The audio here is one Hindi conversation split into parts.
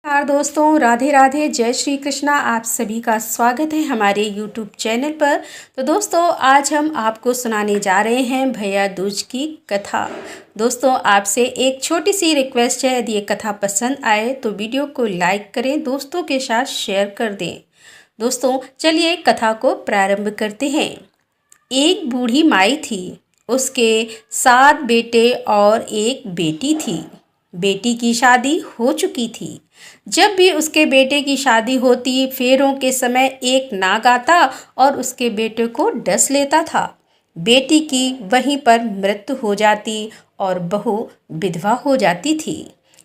नमस्कार दोस्तों, राधे राधे, जय श्री कृष्णा। आप सभी का स्वागत है हमारे यूट्यूब चैनल पर। तो दोस्तों, आज हम आपको सुनाने जा रहे हैं भैया दूज की कथा। दोस्तों, आपसे एक छोटी सी रिक्वेस्ट है, यदि ये कथा पसंद आए तो वीडियो को लाइक करें, दोस्तों के साथ शेयर कर दें। दोस्तों, चलिए कथा को प्रारंभ करते हैं। एक बूढ़ी माई थी, उसके 7 बेटे और एक बेटी थी। बेटी की शादी हो चुकी थी। जब भी उसके बेटे की शादी होती, फेरों के समय एक नाग आता और उसके बेटे को डस लेता था। बेटी की वहीं पर मृत्यु हो जाती और बहू विधवा हो जाती थी।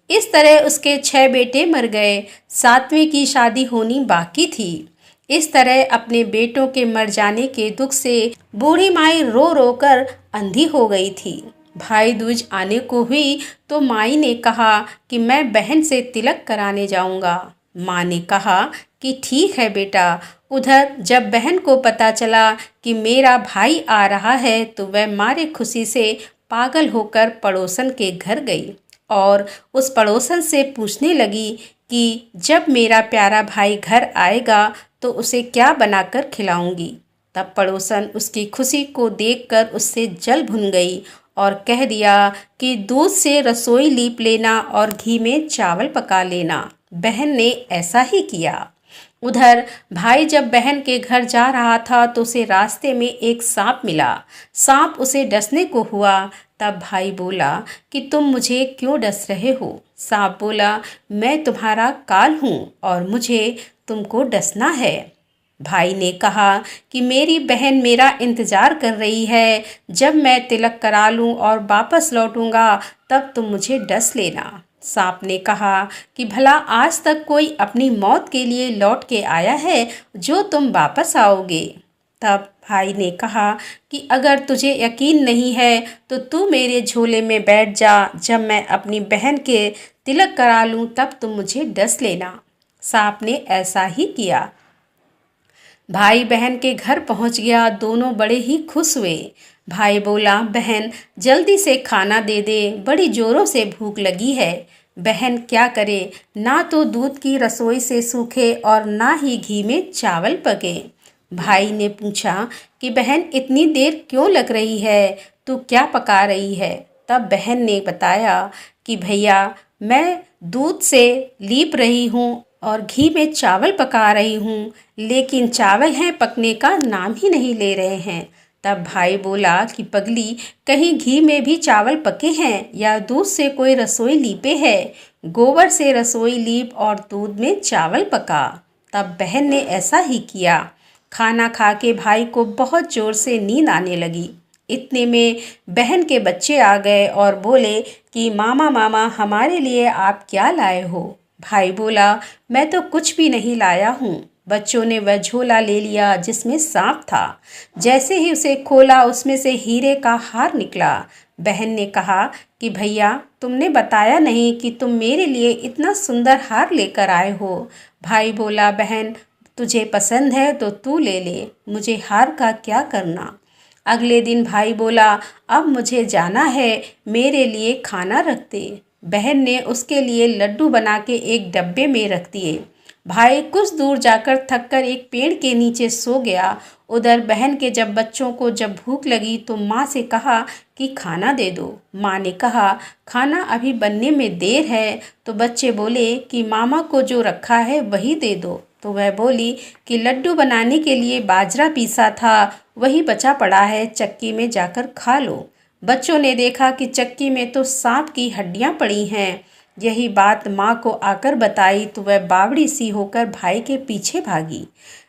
इस तरह उसके 6 बेटे मर गए। 7वें की शादी होनी बाकी थी। इस तरह अपने बेटों के मर जाने के दुख से बूढ़ी माई रो रो कर अंधी हो गई थी। भाई दूज आने को हुई तो माई ने कहा कि मैं बहन से तिलक कराने जाऊंगा। माँ ने कहा कि ठीक है बेटा। उधर जब बहन को पता चला कि मेरा भाई आ रहा है तो वह मारे खुशी से पागल होकर पड़ोसन के घर गई और उस पड़ोसन से पूछने लगी कि जब मेरा प्यारा भाई घर आएगा तो उसे क्या बनाकर खिलाऊंगी। तब पड़ोसन उसकी खुशी को देखकर उससे जल भुन गई और कह दिया कि दूध से रसोई लीप लेना और घी में चावल पका लेना। बहन ने ऐसा ही किया। उधर भाई जब बहन के घर जा रहा था तो उसे रास्ते में एक सांप मिला। सांप उसे डसने को हुआ। तब भाई बोला कि तुम मुझे क्यों डस रहे हो। सांप बोला, मैं तुम्हारा काल हूँ और मुझे तुमको डसना है। भाई ने कहा कि मेरी बहन मेरा इंतज़ार कर रही है। जब मैं तिलक करा लूँ और वापस लौटूंगा तब तुम मुझे डस लेना। सांप ने कहा कि भला आज तक कोई अपनी मौत के लिए लौट के आया है जो तुम वापस आओगे। तब भाई ने कहा कि अगर तुझे यकीन नहीं है तो तू मेरे झोले में बैठ जा। जब मैं अपनी बहन के तिलक करा लूँ तब तुम मुझे डस लेना। सांप ने ऐसा ही किया। भाई बहन के घर पहुंच गया। दोनों बड़े ही खुश हुए। भाई बोला, बहन जल्दी से खाना दे दे, बड़ी जोरों से भूख लगी है। बहन क्या करे, ना तो दूध की रसोई से सूखे और ना ही घी में चावल पके। भाई ने पूछा कि बहन इतनी देर क्यों लग रही है, तू क्या पका रही है। तब बहन ने बताया कि भैया मैं दूध से लीप रही हूँ और घी में चावल पका रही हूँ, लेकिन चावल हैं पकने का नाम ही नहीं ले रहे हैं। तब भाई बोला कि पगली, कहीं घी में भी चावल पके हैं या दूध से कोई रसोई लीपे है। गोबर से रसोई लीप और दूध में चावल पका। तब बहन ने ऐसा ही किया। खाना खा के भाई को बहुत जोर से नींद आने लगी। इतने में बहन के बच्चे आ गए और बोले कि मामा मामा हमारे लिए आप क्या लाए हो। भाई बोला, मैं तो कुछ भी नहीं लाया हूँ। बच्चों ने वह झोला ले लिया जिसमें सांप था। जैसे ही उसे खोला उसमें से हीरे का हार निकला। बहन ने कहा कि भैया तुमने बताया नहीं कि तुम मेरे लिए इतना सुंदर हार लेकर आए हो। भाई बोला, बहन तुझे पसंद है तो तू ले ले, मुझे हार का क्या करना। अगले दिन भाई बोला, अब मुझे जाना है, मेरे लिए खाना रख दे। बहन ने उसके लिए लड्डू बना के एक डब्बे में रख दिए। भाई कुछ दूर जाकर थककर एक पेड़ के नीचे सो गया। उधर बहन के जब बच्चों को जब भूख लगी तो माँ से कहा कि खाना दे दो। माँ ने कहा खाना अभी बनने में देर है। तो बच्चे बोले कि मामा को जो रखा है वही दे दो। तो वह बोली कि लड्डू बनाने के लिए बाजरा पीसा था, वही बचा पड़ा है, चक्की में जाकर खा लो। बच्चों ने देखा कि चक्की में तो सांप की हड्डियां पड़ी हैं। यही बात माँ को आकर बताई तो वह बावड़ी सी होकर भाई के पीछे भागी।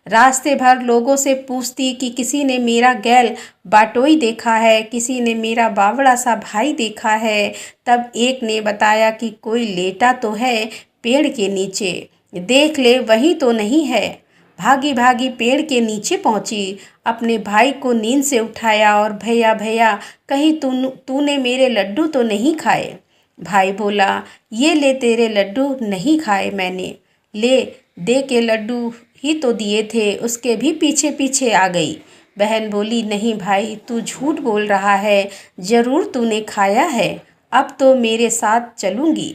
रास्ते भर लोगों से पूछती कि किसी ने मेरा गैल बाटोई देखा है, किसी ने मेरा बावड़ा सा भाई देखा है। तब एक ने बताया कि कोई लेटा तो है पेड़ के नीचे, देख ले वही तो नहीं है। भागी भागी पेड़ के नीचे पहुंची, अपने भाई को नींद से उठाया और भैया भैया कहीं तूने मेरे लड्डू तो नहीं खाए। भाई बोला, ये ले तेरे लड्डू, नहीं खाए मैंने, ले दे के लड्डू ही तो दिए थे। उसके भी पीछे पीछे आ गई। बहन बोली, नहीं भाई तू झूठ बोल रहा है, ज़रूर तूने खाया है, अब तो मेरे साथ चलूँगी।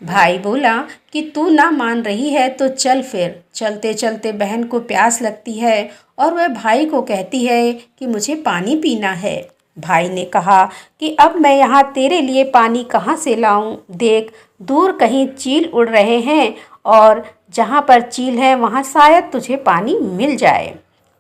भाई बोला कि तू ना मान रही है तो चल फिर। चलते चलते बहन को प्यास लगती है और वह भाई को कहती है कि मुझे पानी पीना है। भाई ने कहा कि अब मैं यहाँ तेरे लिए पानी कहाँ से लाऊं? देख, दूर कहीं चील उड़ रहे हैं और जहाँ पर चील है वहाँ शायद तुझे पानी मिल जाए।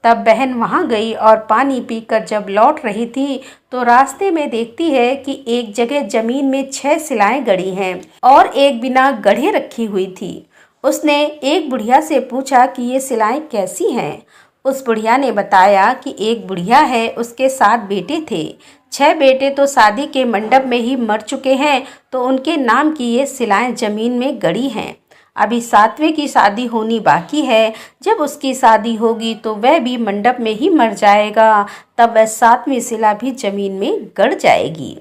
तब बहन वहाँ गई और पानी पीकर जब लौट रही थी तो रास्ते में देखती है कि एक जगह जमीन में 6 सिलाएं गड़ी हैं और एक बिना गढ़े रखी हुई थी। उसने एक बुढ़िया से पूछा कि ये सिलाएं कैसी हैं। उस बुढ़िया ने बताया कि एक बुढ़िया है, उसके 7 बेटे थे। 6 बेटे तो शादी के मंडप में ही मर चुके हैं, तो उनके नाम की ये सिलाएं जमीन में गड़ी हैं। अभी 7वें की शादी होनी बाकी है। जब उसकी शादी होगी तो वह भी मंडप में ही मर जाएगा, तब वह 7वीं सिला भी जमीन में गड़ जाएगी।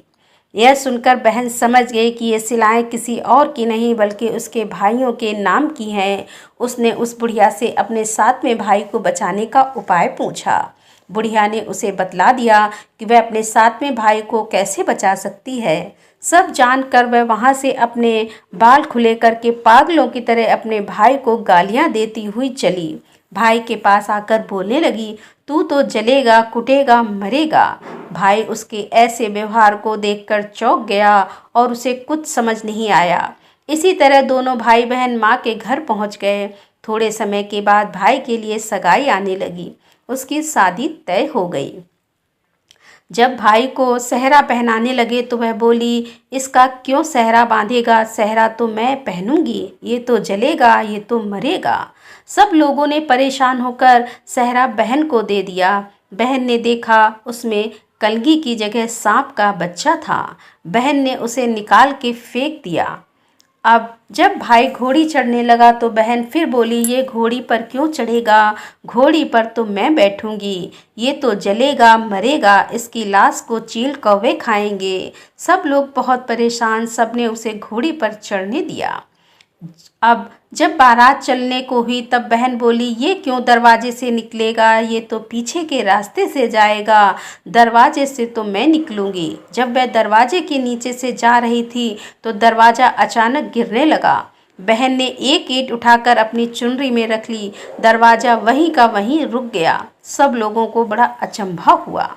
यह सुनकर बहन समझ गई कि ये सिलाएं किसी और की नहीं बल्कि उसके भाइयों के नाम की हैं। उसने उस बुढ़िया से अपने 7वें भाई को बचाने का उपाय पूछा। बुढ़िया ने उसे बतला दिया कि वह अपने 7वें भाई को कैसे बचा सकती है। सब जानकर वह वहाँ से अपने बाल खुले करके पागलों की तरह अपने भाई को गालियाँ देती हुई चली। भाई के पास आकर बोलने लगी, तू तो जलेगा, कुटेगा, मरेगा। भाई उसके ऐसे व्यवहार को देखकर चौंक गया और उसे कुछ समझ नहीं आया। इसी तरह दोनों भाई बहन माँ के घर पहुँच गए। थोड़े समय के बाद भाई के लिए सगाई आने लगी। उसकी शादी तय हो गई। जब भाई को सेहरा पहनाने लगे तो वह बोली, इसका क्यों सेहरा बांधेगा? सेहरा तो मैं पहनूंगी, ये तो जलेगा, ये तो मरेगा। सब लोगों ने परेशान होकर सेहरा बहन को दे दिया। बहन ने देखा उसमें कलगी की जगह सांप का बच्चा था। बहन ने उसे निकाल के फेंक दिया। अब जब भाई घोड़ी चढ़ने लगा तो बहन फिर बोली, ये घोड़ी पर क्यों चढ़ेगा? घोड़ी पर तो मैं बैठूंगी, ये तो जलेगा, मरेगा, इसकी लाश को चील कौवे खाएंगे। सब लोग बहुत परेशान, सबने उसे घोड़ी पर चढ़ने दिया। अब जब बारात चलने को हुई तब बहन बोली, ये क्यों दरवाजे से निकलेगा? ये तो पीछे के रास्ते से जाएगा, दरवाजे से तो मैं निकलूंगी। जब वह दरवाजे के नीचे से जा रही थी तो दरवाज़ा अचानक गिरने लगा। बहन ने एक ईंट उठाकर अपनी चुनरी में रख ली। दरवाज़ा वहीं का वहीं रुक गया। सब लोगों को बड़ा अचंभा हुआ।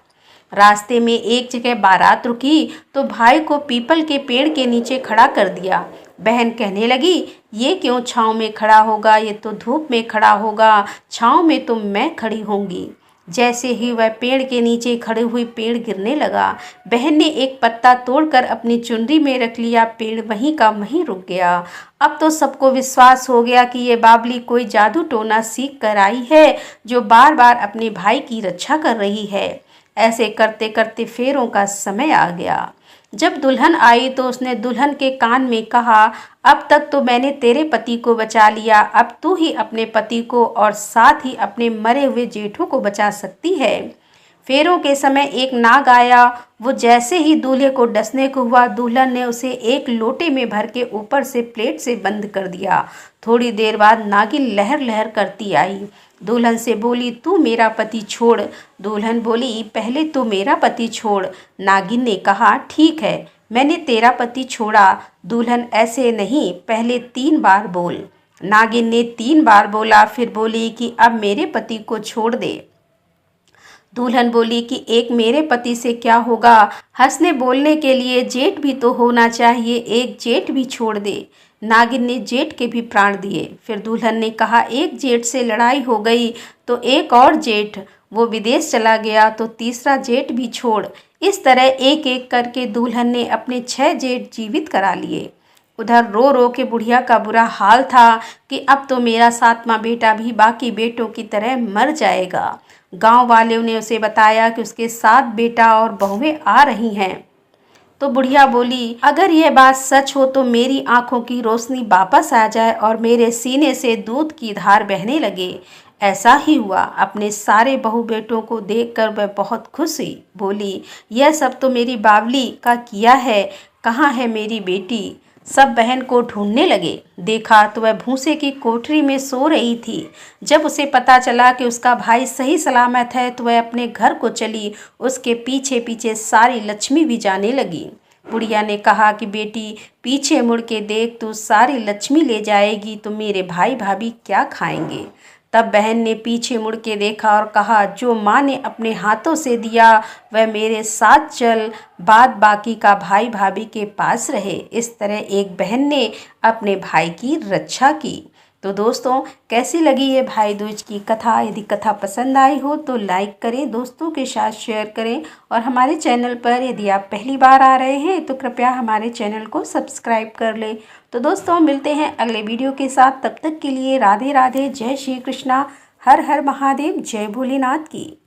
रास्ते में एक जगह बारात रुकी तो भाई को पीपल के पेड़ के नीचे खड़ा कर दिया। बहन कहने लगी, ये क्यों छाँव में खड़ा होगा? ये तो धूप में खड़ा होगा, छाँव में तो मैं खड़ी होंगी। जैसे ही वह पेड़ के नीचे खड़े हुई पेड़ गिरने लगा। बहन ने एक पत्ता तोड़कर अपनी चुनरी में रख लिया। पेड़ वहीं का वहीं रुक गया। अब तो सबको विश्वास हो गया कि ये बावली कोई जादू टोना सीख कर आई है, जो बार बार अपने भाई की रक्षा कर रही है। ऐसे करते करते फेरों का समय आ गया। जब दुल्हन आई तो उसने दुल्हन के कान में कहा, अब तक तो मैंने तेरे पति को बचा लिया, अब तू ही अपने पति को और साथ ही अपने मरे हुए जेठों को बचा सकती है। फेरों के समय एक नाग आया। वो जैसे ही दूल्हे को डसने को हुआ, दुल्हन ने उसे एक लोटे में भर के ऊपर से प्लेट से बंद कर दिया। थोड़ी देर बाद नागिन लहर लहर करती आई। दुल्हन से बोली, तू मेरा पति छोड़। दुल्हन बोली, पहले तू मेरा पति छोड़। नागिन ने कहा, ठीक है, मैंने तेरा पति छोड़ा। दुल्हन, ऐसे नहीं, पहले 3 बार बोल। नागिन ने 3 बार बोला, फिर बोली कि अब मेरे पति को छोड़ दे। दुल्हन बोली कि एक मेरे पति से क्या होगा? हंसने बोलने के लिए जेठ भी तो होना चाहिए, एक जेठ भी छोड़ दे। नागिन ने जेठ के भी प्राण दिए। फिर दुल्हन ने कहा, एक जेठ से लड़ाई हो गई तो एक और जेठ, वो विदेश चला गया तो तीसरा जेठ भी छोड़। इस तरह एक एक करके दुल्हन ने अपने 6 जेठ जीवित करा लिए। उधर रो रो के बुढ़िया का बुरा हाल था कि अब तो मेरा 7वां बेटा भी बाकी बेटों की तरह मर जाएगा। गांव वालों ने उसे बताया कि उसके 7 बेटा और बहुएं आ रही हैं। तो बुढ़िया बोली, अगर यह बात सच हो तो मेरी आंखों की रोशनी वापस आ जाए और मेरे सीने से दूध की धार बहने लगे। ऐसा ही हुआ। अपने सारे बहू बेटों को देखकर वह बहुत खुश हुई। बोली, यह सब तो मेरी बावली का किया है, कहाँ है मेरी बेटी? सब बहन को ढूंढने लगे। देखा तो वह भूसे की कोठरी में सो रही थी। जब उसे पता चला कि उसका भाई सही सलामत है तो वह अपने घर को चली। उसके पीछे पीछे सारी लक्ष्मी भी जाने लगी। बुढ़िया ने कहा कि बेटी पीछे मुड़ के देख, तू सारी लक्ष्मी ले जाएगी तो मेरे भाई भाभी क्या खाएंगे। तब बहन ने पीछे मुड़ के देखा और कहा, जो माँ ने अपने हाथों से दिया वह मेरे साथ चल, बाद बाकी का भाई भाभी के पास रहे। इस तरह एक बहन ने अपने भाई की रक्षा की। तो दोस्तों, कैसी लगी ये भाई दूज की कथा? यदि कथा पसंद आई हो तो लाइक करें, दोस्तों के साथ शेयर करें, और हमारे चैनल पर यदि आप पहली बार आ रहे हैं तो कृपया हमारे चैनल को सब्सक्राइब कर लें। तो दोस्तों, मिलते हैं अगले वीडियो के साथ। तब तक के लिए राधे राधे, जय श्री कृष्णा, हर हर महादेव, जय भोलेनाथ की।